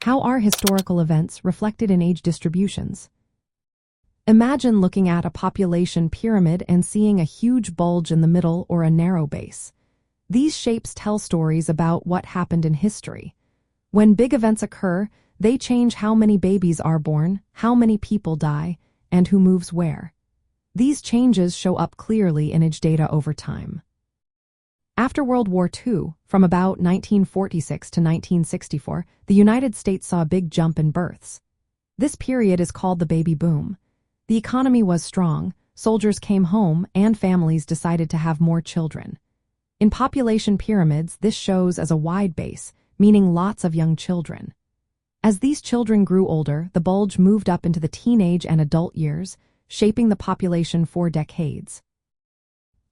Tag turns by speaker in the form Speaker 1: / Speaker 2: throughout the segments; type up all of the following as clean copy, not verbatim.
Speaker 1: How are historical events reflected in age distributions? Imagine looking at a population pyramid and seeing a huge bulge in the middle or a narrow base. These shapes tell stories about what happened in history. When big events occur, they change how many babies are born, how many people die, and who moves where. These changes show up clearly in age data over time. After World War II, from about 1946 to 1964, the United States saw a big jump in births. This period is called the baby boom. The economy was strong, soldiers came home, and families decided to have more children. In population pyramids, this shows as a wide base, meaning lots of young children. As these children grew older, the bulge moved up into the teenage and adult years, shaping the population for decades.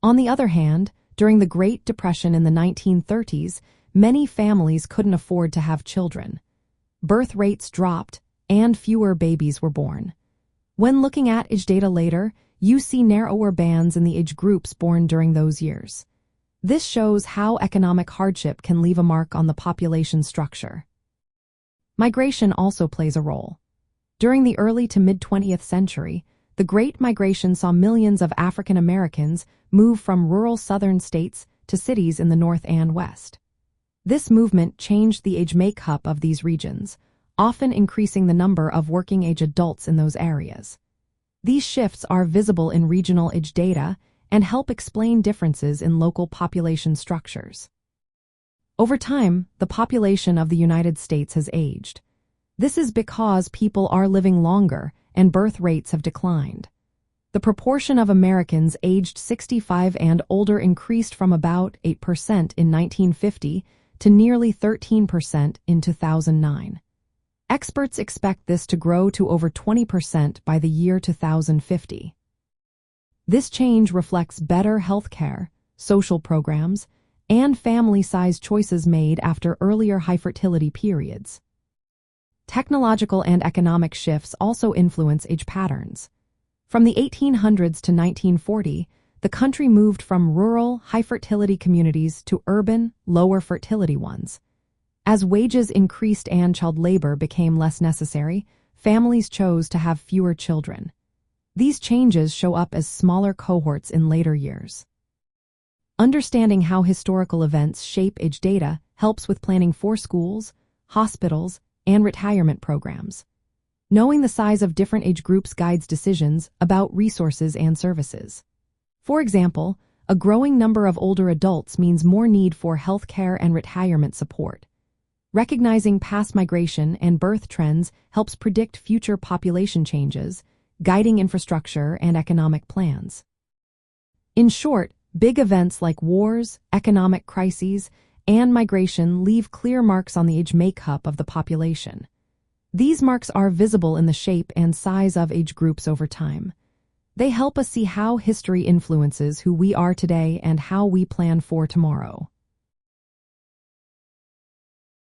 Speaker 1: On the other hand, during the Great Depression in the 1930s, many families couldn't afford to have children. Birth rates dropped, and fewer babies were born. When looking at age data later, you see narrower bands in the age groups born during those years. This shows how economic hardship can leave a mark on the population structure. Migration also plays a role. During the early to mid-20th century, the Great Migration saw millions of African Americans move from rural southern states to cities in the North and West. This movement changed the age makeup of these regions, often increasing the number of working-age adults in those areas. These shifts are visible in regional age data and help explain differences in local population structures. Over time, the population of the United States has aged. This is because people are living longer and birth rates have declined. The proportion of Americans aged 65 and older increased from about 8% in 1950 to nearly 13% in 2009. Experts expect this to grow to over 20% by the year 2050. This change reflects better health care, social programs, and family-size choices made after earlier high fertility periods. Technological and economic shifts also influence age patterns. From the 1800s to 1940, the country moved from rural, high-fertility communities to urban, lower fertility ones. As wages increased and child labor became less necessary, families chose to have fewer children. These changes show up as smaller cohorts in later years. Understanding how historical events shape age data helps with planning for schools, hospitals, and retirement programs. Knowing the size of different age groups guides decisions about resources and services. For example, a growing number of older adults means more need for health care and retirement support. Recognizing past migration and birth trends helps predict future population changes, guiding infrastructure and economic plans. In short, big events like wars, economic crises, and migration leave clear marks on the age makeup of the population. These marks are visible in the shape and size of age groups over time. They help us see how history influences who we are today and how we plan for tomorrow.